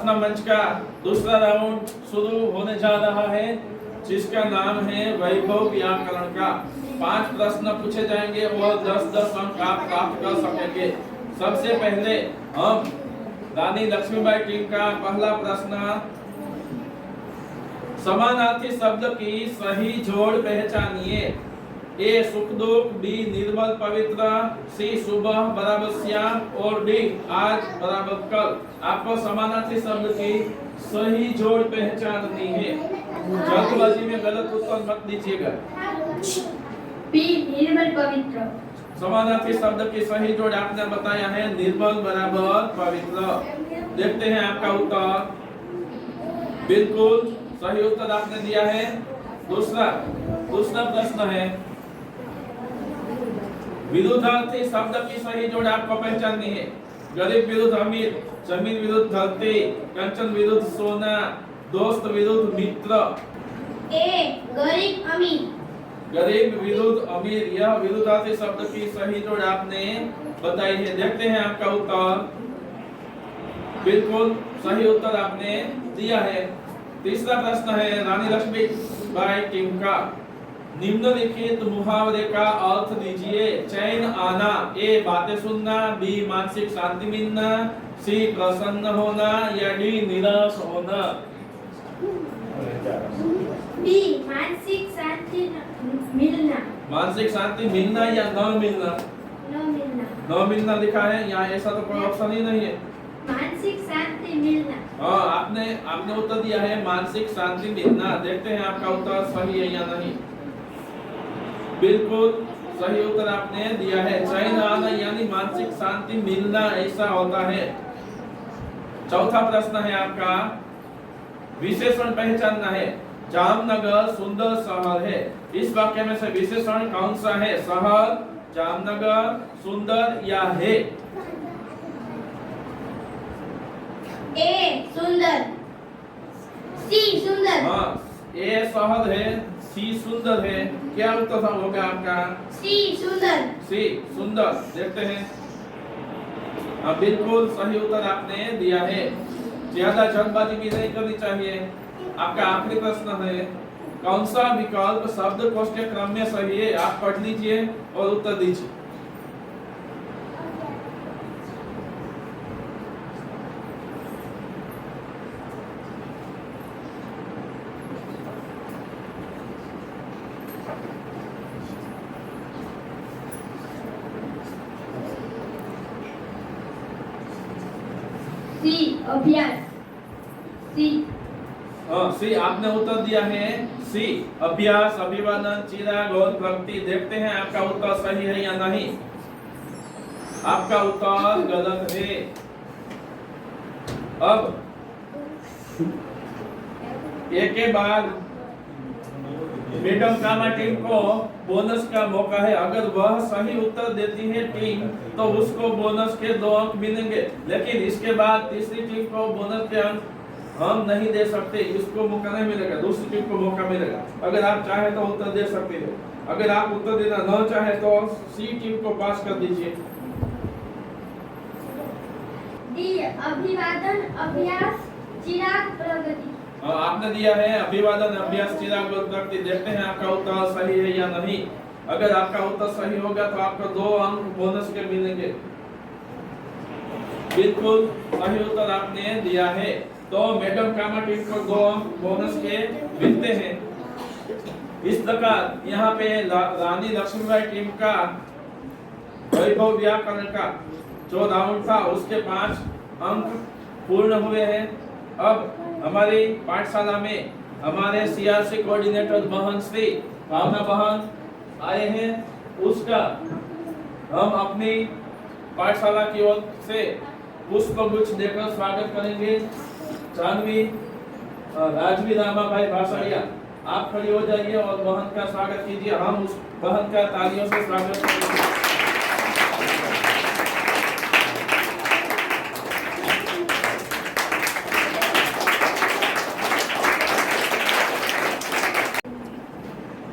प्रश्न मंच का दूसरा राउंड शुरू होने जा रहा है, जिसका नाम है वैभव व्याकरण का। 5 प्रश्न पूछे जाएंगे और 10-10 अंक आप प्राप्त कर सकेंगे। सबसे पहले हम रानी लक्ष्मीबाई टीम का पहला प्रश्न, समानार्थी शब्द की सही जोड़ पहचानिए। ए सुख दुख, बी निर्मल पवित्र, सी सुबह बराबर श्याम और डी आज बराबर कल। आपको समानार्थी शब्द की सही जोड़ पहचाननी है। जल्दबाजी में गलत उत्तर मत दीजिएगा। बी निर्मल पवित्र। समानार्थी शब्द की सही जोड़ आपने बताया है निर्मल बराबर पवित्र। देखते हैं आपका उत्तर। बिल्कुल सही उत्तर आपने दिया है। दूसरा प्रश्न है, विरुद्धार्थी शब्द की सही जोड़ आपको पहचाननी है। गरीब विरुद्ध अमीर, जमीन विरुद्ध धरती, कंचन विरुद्ध सोना, दोस्त विरुद्ध मित्र। ए गरीब अमीर। गरीब विरुद्ध अमीर, यह विरुद्धार्थी शब्द की सही जोड़ आपने बताई है। देखते हैं आपका उत्तर। बिल्कुल सही उत्तर आपने दिया है। तीसरा प्रश्न है रानी लक्ष्मीबाई टीम का, निम्नलिखित मुहावरे का अर्थ दीजिए। चैन आना, ए बातें सुनना, बी मानसिक शांति मिलना, सी प्रसन्न होना या डी निराश होना। बी मानसिक शांति मिलना। मानसिक शांति मिलना या न मिलना? न मिलना। न मिलना लिखा है यहाँ, ऐसा तो कोई ऑप्शन ही नहीं है। मानसिक शांति मिलना। हाँ, आपने उत्तर दिया है मानसिक शांति मिलना। देखते हैं आपका उत्तर सही है या नहीं। बिल्कुल सही उत्तर आपने दिया है। चैन आना यानी मानसिक शांति मिलना, ऐसा होता है। चौथा प्रश्न है आपका, विशेषण पहचानना है। जामनगर सुंदर शहर है, इस वाक्य में से विशेषण कौन सा है? शहर, जामनगर, सुंदर या है? ए सुंदर। सी सुंदर। हाँ, ए शहर है, सी सुंदर है। क्या उत्तर होगा आपका? सी सुंदर। सी सुंदर। देखते हैं। हाँ, बिल्कुल सही उत्तर आपने दिया है। ज्यादा जल्दबाजी भी नहीं करनी चाहिए। आपका आखिरी प्रश्न है, कौन सा विकल्प शब्द कोश के क्रम में सही है? आप पढ़ लीजिए और उत्तर दीजिए। सी अभ्यास। सी। हाँ, सी आपने उत्तर दिया है। सी अभ्यास, अभिवादन, चिराग और भक्ति। देखते हैं आपका उत्तर सही है या नहीं। आपका उत्तर गलत है। अब एक के बाद मैडम कामा टीम को बोनस का मौका है। अगर वह सही उत्तर देती है टीम, तो उसको बोनस के 2 अंक मिलेंगे। लेकिन इसके बाद तीसरी टीम को बोनस के अंक हम नहीं दे सकते, इसको मौका नहीं मिलेगा, दूसरी टीम को मौका मिलेगा। अगर आप चाहे तो उत्तर दे सकते हो, अगर आप उत्तर देना न चाहे तो सी टीम को पास कर दीजिए। डी अभिवादन, अभ्यास, चिराग, प्रगति। आपने दिया है अभिवादन, अभ्यास, चिराग और प्रगति। देखते हैं आपका उत्तर सही है या नहीं। अगर आपका उत्तर सही होगा तो आपको 2 अंक बोनस के मिलेंगे। बिल्कुल सही उत्तर आपने दिया है, तो मैडम कामा टीम को 2 अंक बोनस के मिलते हैं। इस प्रकार यहाँ पे रानी लक्ष्मीबाई टीम का वैभव व्याकरण का जो राउंड था उसके 5 अंक पूर्ण हुए हैं। अब हमारी पाठशाला में हमारे सीआरसी कोऑर्डिनेटर बहन श्री भावना बहन आए हैं, उसका हम अपनी पाठशाला की ओर से पुष्प गुच्छ देकर स्वागत करेंगे। जानवी राजवी रामा भाई भाषाड़िया, आप खड़ी हो जाइए और बहन का स्वागत कीजिए। हम उस बहन का तालियों से स्वागत करेंगे।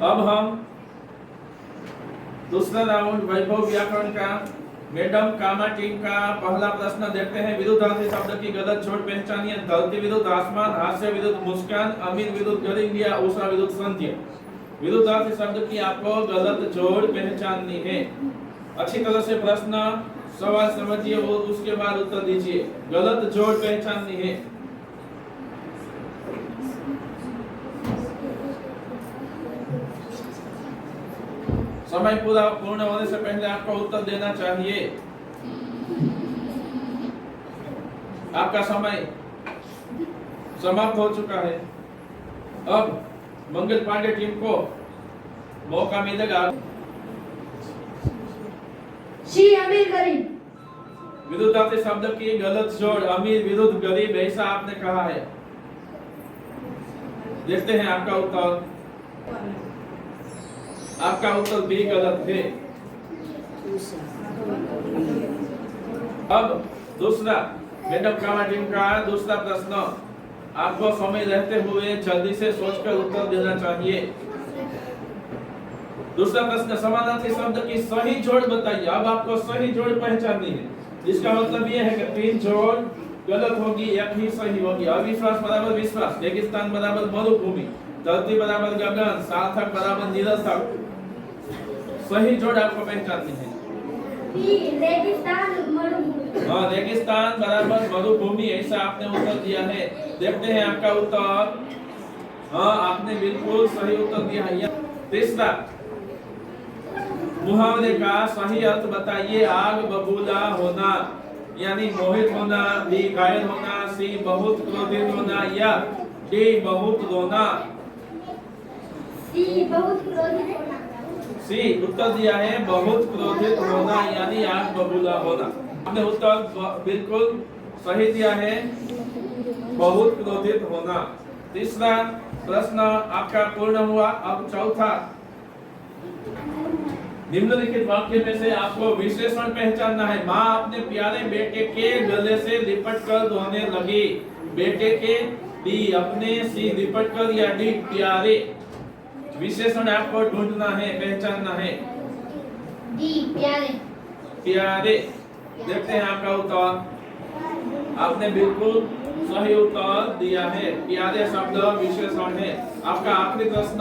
अब हम दूसरा राउंड वैभव व्याकरण का मैडम कामा टीम का पहला प्रश्न देखते हैं। विरुद्धार्थी शब्द की गलत जोड़ पहचानिए। धरती विरुद्ध आसमान, हास्य विरुद्ध मुस्कान, अमीर विरुद्ध गरीब या उषा विरुद्ध संध्या। विरुद्धार्थी शब्द की आपको गलत जोड़ पहचाननी है। अच्छी तरह से प्रश्न सवाल समझिए और उसके बाद उत्तर दीजिए। गलत जोड़ पहचाननी है। समय पूर्ण होने से पहले आपको उत्तर देना चाहिए। आपका समय समाप्त हो चुका है। अब मंगल पांडे टीम को मौका मिलेगा। सी अमीर गरीब। विरुद्धार्थी शब्द की गलत जोड़ अमीर विरुद्ध गरीब, ऐसा आपने कहा है। देखते हैं आपका उत्तर। आपका उत्तर भी गलत है। अब दूसरा मैडम कामा टीम का दूसरा प्रश्न, आपको समय रहते हुए जल्दी से सोचकर उत्तर देना चाहिए। दूसरा प्रश्न, समानार्थी शब्द की सही जोड़ बताइए। अब आपको सही जोड़ पहचाननी है, जिसका मतलब यह है कि 3 जोड़ गलत होगी, एक ही सही होगी। अविश्वास बराबर विश्वास, रेगिस्तान बराबर मरुभूमि, धरती बराबर गगन, सार्थक बराबर निरर्थक। सही जोड़ आपको पहचाननी है। रेगिस्तान मरुभूमि। हाँ, रेगिस्तान बराबर मरुभूमि, ऐसा आपने उत्तर दिया है। देखते हैं आपका उत्तर। हाँ, आपने बिल्कुल सही उत्तर दिया है। तीसरा, मुहावरे का सही अर्थ बताइए। आग बबूला होना यानी मोहित होना, बी घायल होना, सी बहुत क्रोधित होना या डी बहुत रोना। सी बहुत क्रोधित होना। सी उत्तर दिया है बहुत क्रोधित होना यानी आग बबूला होना। आपने उत्तर बिल्कुल सही दिया है, बहुत क्रोधित होना। तीसरा प्रश्न आपका पूर्ण हुआ। अब चौथा, निम्नलिखित वाक्य में से आपको विशेषण पहचानना है। माँ अपने प्यारे बेटे के गले से लिपट कर रोने लगी। बेटे के, डी अपने, सी लिपट कर या डी प्यारे। विशेषण आपको ढूंढना है, पहचानना है। डी प्यारे। प्यारे। देखते हैं आपका उत्तर। आपने बिल्कुल सही उत्तर दिया है। प्यारे शब्द विशेषण है। आपका आखिरी प्रश्न,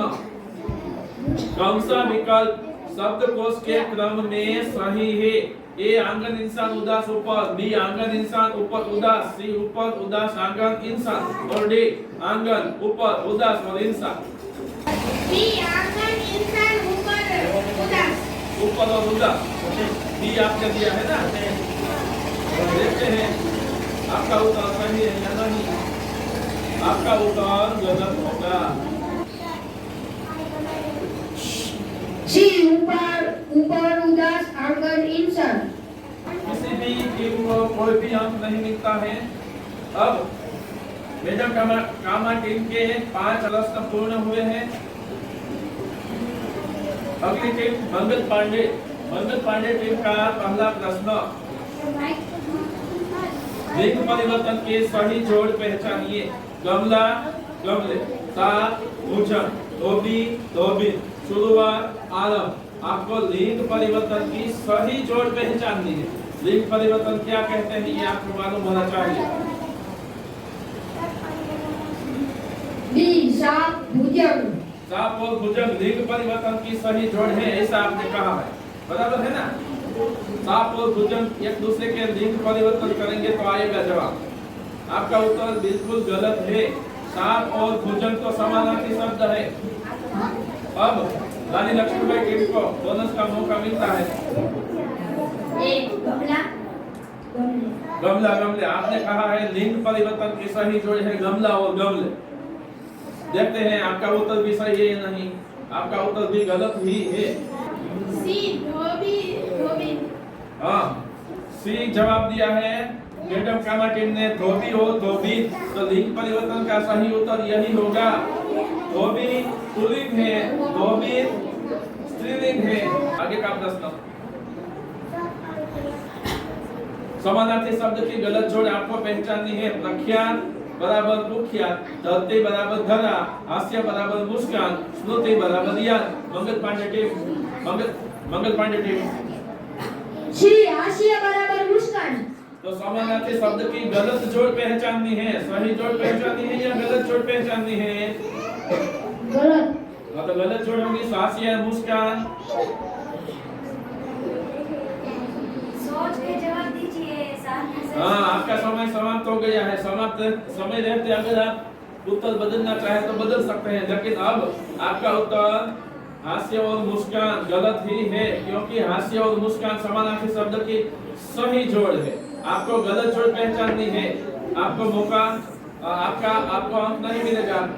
कौन सा विकल्प शब्दकोश के क्रम में सही है? ए आंगन इंसान उदास ऊपर, बी आंगन इंसान ऊपर उदास, सी ऊपर उदास आंगन इंसान और डी आंगन ऊपर उदास और इंसान। बी आंगन इंसान ऊपर उदास। ऊपर और उदास बी आपने दिया है ना। देखते हैं आपका उत्तर सही है या नहीं। आपका उत्तर गलत होगा। सी ऊपर उदास आंगन इंसान। किसी भी टीम को कोई भी अंक नहीं मिलता है। अब मैडम कामा टीम के 5 प्रश्न पूर्ण हुए हैं। अगली टीम मंगल पांडे टीम का पहला प्रश्न, लिंग परिवर्तन के सही जोड़ पहचानिए। गमला गमले, साथ भोजन, धोबी धोबिन, शुरुआत आरंभ। आपको लिंग परिवर्तन की सही जोड़ पहचाननी है। लिंग परिवर्तन क्या कहते हैं ये आपको मालूम होना चाहिए। बी साप भुजंग। साप और भुजंग लिंग परिवर्तन की सही जोड़ है, ऐसा आपने कहा है, बराबर है ना। साप और भुजंग एक दूसरे के लिंग परिवर्तन करेंगे तो आएगा जवाब। आपका उत्तर बिल्कुल गलत है। साप और भुजंग तो समानार्थी शब्द है। अब रानी लक्ष्मीबाई टीम को बोनस का मौका मिलता है। गमला गमले, आपने कहा है लिंग परिवर्तन की सही जोड़ है गमला और गमले। देखते हैं आपका उत्तर भी सही है या नहीं। आपका उत्तर भी गलत ही है। सी धोबी धोबिन। हाँ, सी जवाब दिया है मैडम कामा टीम ने। धोबी हो धोबी, तो लिंग परिवर्तन का सही उत्तर यही होगा। धोबी पुल्लिंग है, धोबी स्त्रीलिंग है। आगे का प्रश्न, समानार्थी शब्द की गलत जोड़ आपको पहचाननी है। प्रख्यात बराबर कुख्यात, धरती बराबर धरा, हास्य बराबर मुस्कान, स्मृति बराबर याद। मंगल पांडे टीम सी हास्य बराबर मुस्कान। तो समानार्थी शब्द की गलत जोड़ पहचाननी है, सही जोड़ पहचाननी है या गलत जोड़ पहचाननी है? गलत। हाँ, तो गलत जोड़ होगी हास्य मुस्कान। सोच के जवाब दीजिए सामने से। हाँ, आपका समय समाप्त हो गया है। समाप्त समय रहते अगर आप उत्तर बदलना चाहे तो बदल सकते हैं, लेकिन अब आपका उत्तर हास्य और मुस्कान गलत ही है, क्योंकि हास्य और मुस्कान समानार्थी शब्द की सही जोड़ है। आपको गलत जोड़ पहचाननी है। आपको मौका आपको अंक नहीं मिलेगा।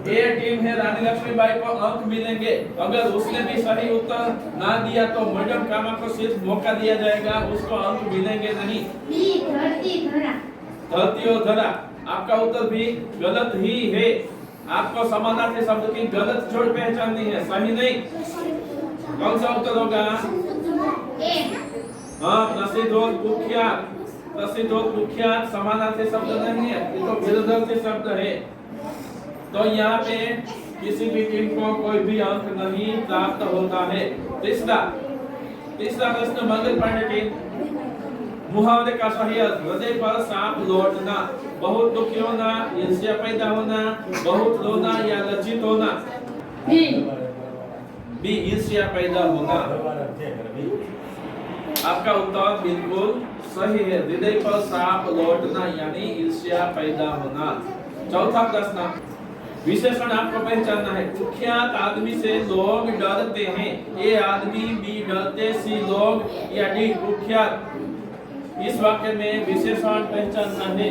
ए टीम है रानी लक्ष्मीबाई को अंक मिलेंगे। अगर उसने भी सही उत्तर ना दिया तो मैडम कामा को सिर्फ मौका दिया जाएगा, उसको अंक मिलेंगे नहीं। बी धरती धरा। धरती और धरा आपका उत्तर भी गलत ही है। आपको समानार्थी शब्द की गलत जोड़ पहचाननी है, सही नहीं। कौन सा उत्तर होगा? ए। हाँ, प्रसिद्ध और कुख्यात। प्रसिद्ध और कुख्यात समानार्थी शब्द नहीं है, ये तो विरुद्धार्थी शब्द है। तो यहाँ पे किसी भी टीम को कोई भी अंक नहीं प्राप्त होता है। तीसरा प्रश्न मंगल पांडे टीम। मुहावरे का सही अर्थ हृदय पर सांप लौटना, बहुत दुखी होना, ईर्ष्या पैदा होना, बहुत रोना या लज्जित होना। बी ईर्ष्या पैदा होना। आपका उत्तर बिल्कुल सही है, हृदय पर सांप लौटना यानी ईर्ष्या पैदा होना। चौथा प्रश्न विशेषण आपको पहचानना है। कुख्यात आदमी से लोग डरते हैं। ए आदमी, बी डरते, सी लोग या डी कुख्यात। इस वाक्य में विशेषण पहचानना है।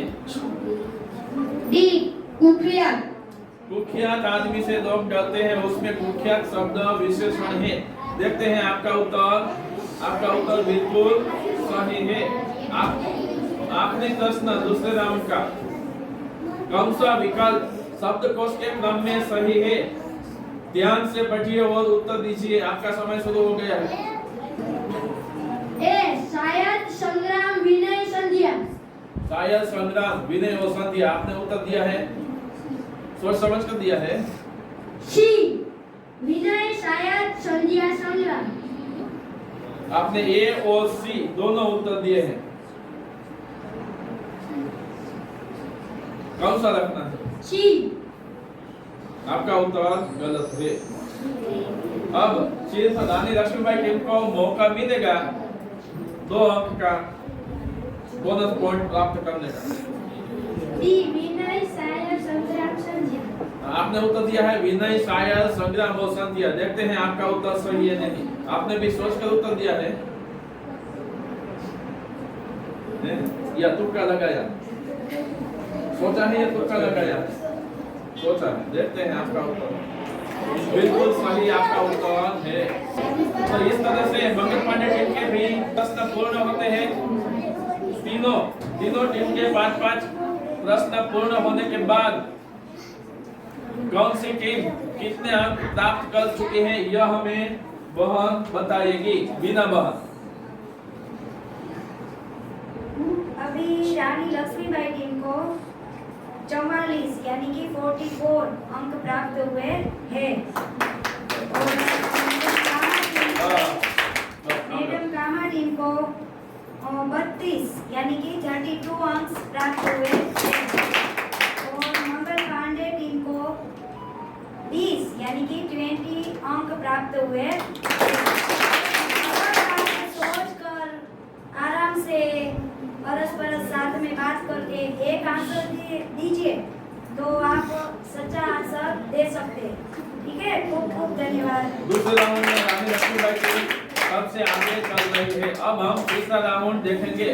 डी कुख्यात। कुख्यात आदमी से लोग डरते हैं, उसमें कुख्यात शब्द विशेषण है। देखते हैं आपका उत्तर बिल्कुल सही है। आखिरी प्रश्न दूसरे राउंड का। कौन सा विकल्प शब्दकोश के क्रम में सही है? ध्यान से पढ़िए और उत्तर दीजिए। आपका समय शुरू हो गया है। ए शायद संग्राम विनय संध्या। शायद संग्राम विनय और संध्या। आपने उत्तर दिया है, सोच समझ कर दिया है। सी विनय शायद संध्या संग्राम। आपने ए और सी दोनों उत्तर दिए हैं। कौन सा रखना है? सी। आपका उत्तर गलत है। अब सिर्फ रानी लक्ष्मीबाई टीम को मौका मिलेगा 2 अंक का बोनस पॉइंट प्राप्त करने का। डी विनय शायद संग्राम संध्या। आपने उत्तर दिया है विनय शायद संग्राम और संध्या। देखते हैं आपका उत्तर सही है नहीं। आपने भी सोचकर उत्तर दिया है या तुक्का लगाया? सोचा है या तुक्का लगाया? सोचा है। देखते हैं आपका उत्तर बिल्कुल सही आपका उत्तर है। तो इस तरह से मंगल पांडे टीम के भी प्रश्न पूर्ण होते हैं। तीनों टीम के 5-5 प्रश्न पूर्ण होने के बाद कौन सी टीम कितने अंक प्राप्त कर चुकी है यह हमें बहन बताएगी। बिना बहन अभी रानी लक्ष्मीबाई टीम को 44 यानी कि 44 अंक प्राप्त हुए हैं। और मैडम कामा टीम को 32 यानी कि 32 अंक प्राप्त हुए हैं। और मंगल पांडे टीम को 20 यानी कि 20 अंक प्राप्त हुए। सोचकर आराम से परस्पर साथ में बात करके एक आंसर दीजिए तो आप सच्चा आंसर दे सकते हैं। ठीक है, खूब खूब धन्यवाद। दूसरे राउंड में रानी लक्ष्मीबाई टीम सबसे आगे चल रही है। अब हम तीसरा राउंड देखेंगे।